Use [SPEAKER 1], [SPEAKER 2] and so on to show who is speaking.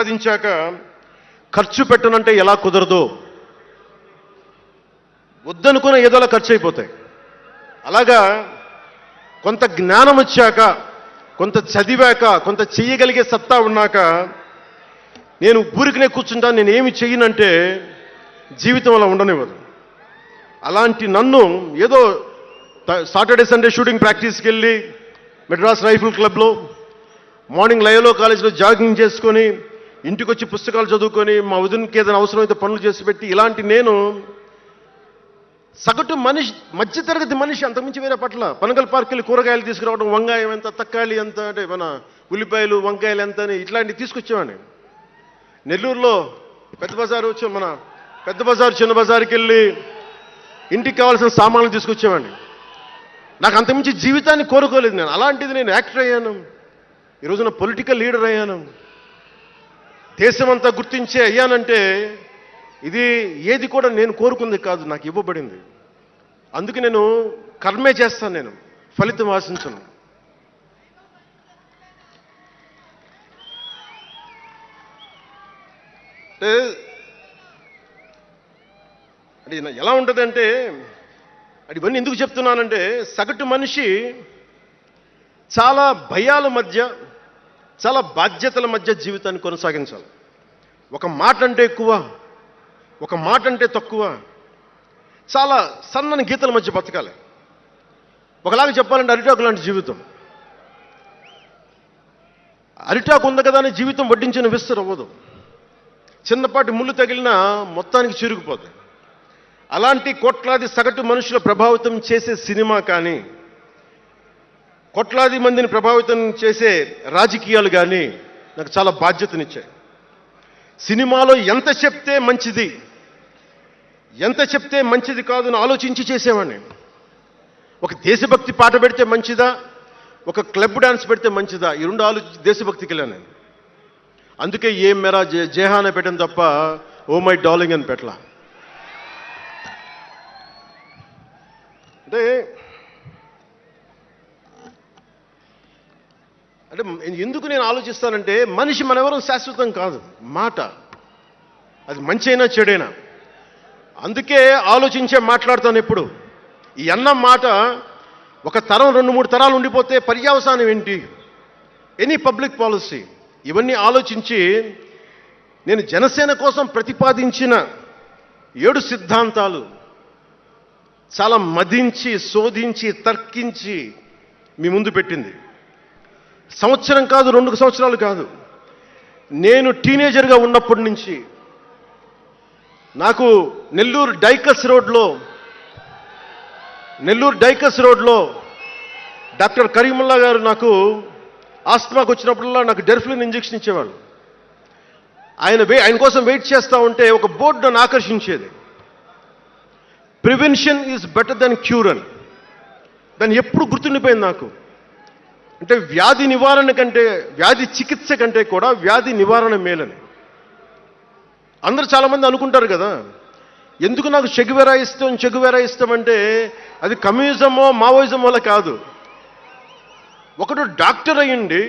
[SPEAKER 1] సంపాదించాక ఖర్చు పెట్టనంటే ఎలా కుదరదో, వద్దనుకున్న ఏదోలా ఖర్చు అయిపోతాయి. అలాగా కొంత జ్ఞానం వచ్చాక, కొంత చదివాక, కొంత చెయ్యగలిగే సత్తా ఉన్నాక నేను ఊరికనే కూర్చుంటాను, నేను ఏమి చెయ్యనంటే జీవితం అలా ఉండనివ్వదు. అలాంటి నన్ను ఏదో సాటర్డే సండే షూటింగ్ ప్రాక్టీస్కి వెళ్ళి మెడ్రాస్ రైఫిల్ క్లబ్లో, మార్నింగ్ లయోలా కాలేజీలో జాగింగ్ చేసుకొని, ఇంటికి వచ్చి పుస్తకాలు చదువుకొని, మా వదినకి ఏదైనా అవసరమైతే పనులు చేసి పెట్టి, ఇలాంటి నేను సగటు మనిషి, మధ్యతరగతి మనిషి, అంతకుమించి వేరే పట్ల. పనగల్ పార్క్ వెళ్ళి కూరగాయలు తీసుకురావడం, వంకాయ ఎంత, తక్కాలి ఎంత, అంటే మన ఉల్లిపాయలు వంకాయలు ఎంత అని ఇట్లాంటివి తీసుకొచ్చేవాడిని. నెల్లూరులో పెద్ద బజారు వచ్చి, మన పెద్ద బజారు చిన్న బజారుకి వెళ్ళి ఇంటికి కావాల్సిన సామాన్లు తీసుకొచ్చేవాడిని. నాకు అంతకుమించి జీవితాన్ని కోరుకోలేదు నేను. అలాంటిది నేను యాక్టర్ అయ్యాను, ఈ రోజున పొలిటికల్ లీడర్ అయ్యాను, దేశమంతా గుర్తించే అయ్యానంటే ఇది ఏది కూడా నేను కోరుకుంది కాదు, నాకు ఇవ్వబడింది. అందుకే నేను కర్మే చేస్తాను, నేను ఫలితం ఆశించను. అంటే ఎలా ఉంటుందంటే, అది ఇవన్నీ ఎందుకు చెప్తున్నానంటే, సగటు మనిషి చాలా భయాల మధ్య, చాలా బాధ్యతల మధ్య జీవితాన్ని కొనసాగించాలి. ఒక మాట అంటే ఎక్కువ, ఒక మాట అంటే తక్కువ, చాలా సన్నని గీతల మధ్య బతకాలి. ఒకలాగా చెప్పాలంటే అరిటాకు లాంటి జీవితం. అరిటాకు ఉంది కదా అని జీవితం వడ్డించిన విస్తరు అవ్వదు, చిన్నపాటి ముళ్ళు తగిలినా మొత్తానికి చిరుగుపోతుంది. అలాంటి కోట్లాది సగటు మనుషుల ప్రభావితం చేసే సినిమా కానీ, కోట్లాది మందిని ప్రభావితం చేసే రాజకీయాలు కానీ నాకు చాలా బాధ్యతనిచ్చాయి. సినిమాలో ఎంత చెప్తే మంచిది, ఎంత చెప్తే మంచిది కాదని ఆలోచించి చేసేవాడిని. ఒక దేశభక్తి పాట పెడితే మంచిదా, ఒక క్లబ్ డాన్స్ పెడితే మంచిదా, ఈ రెండు ఆలోచించి దేశభక్తికి వెళ్ళాను నేను. అందుకే ఏం మెరా జేహానే పెట్టాను తప్ప ఓ మై డార్లింగ్ అని పెట్టలా. అంటే అంటే ఎందుకు నేను ఆలోచిస్తానంటే, మనిషి మనెవరూ శాశ్వతం కాదు. మాట అది మంచి అయినా చెడైనా, అందుకే ఆలోచించే మాట్లాడతాను ఎప్పుడు. ఈ అన్న మాట ఒక తరం 2-3 తరాలు ఉండిపోతే పర్యవసానం ఏంటి, ఎనీ పబ్లిక్ పాలసీ, ఇవన్నీ ఆలోచించి నేను జనసేన కోసం ప్రతిపాదించిన 7 సిద్ధాంతాలు చాలా మదించి, శోధించి, తర్కించి మీ ముందు పెట్టింది. సంవత్సరం కాదు, 2 సంవత్సరాలు కాదు, నేను టీనేజర్గా ఉన్నప్పటి నుంచి నాకు నెల్లూరు డైకస్ రోడ్లో డాక్టర్ కరీముల్లా గారు నాకు ఆస్మాకు వచ్చినప్పుడల్లా నాకు డెర్ఫ్లిన్ ఇంజెక్షన్ ఇచ్చేవాళ్ళు. ఆయన కోసం వెయిట్ చేస్తూ ఉంటే ఒక బోర్డు నన్ను ఆకర్షించేది, prevention is better than cure అని. దాన్ని ఎప్పుడు గుర్తుండిపోయింది నాకు. అంటే వ్యాధి నివారణ కంటే, వ్యాధి చికిత్స కంటే కూడా వ్యాధి నివారణ మేలని. అందరూ చాలామంది అనుకుంటారు కదా, ఎందుకు నాకు చెగువెరా ఇష్టం అంటే అది కమ్యూనిజమో మావోయిజం వల్ల కాదు. ఒకడు డాక్టర్ అయ్యండి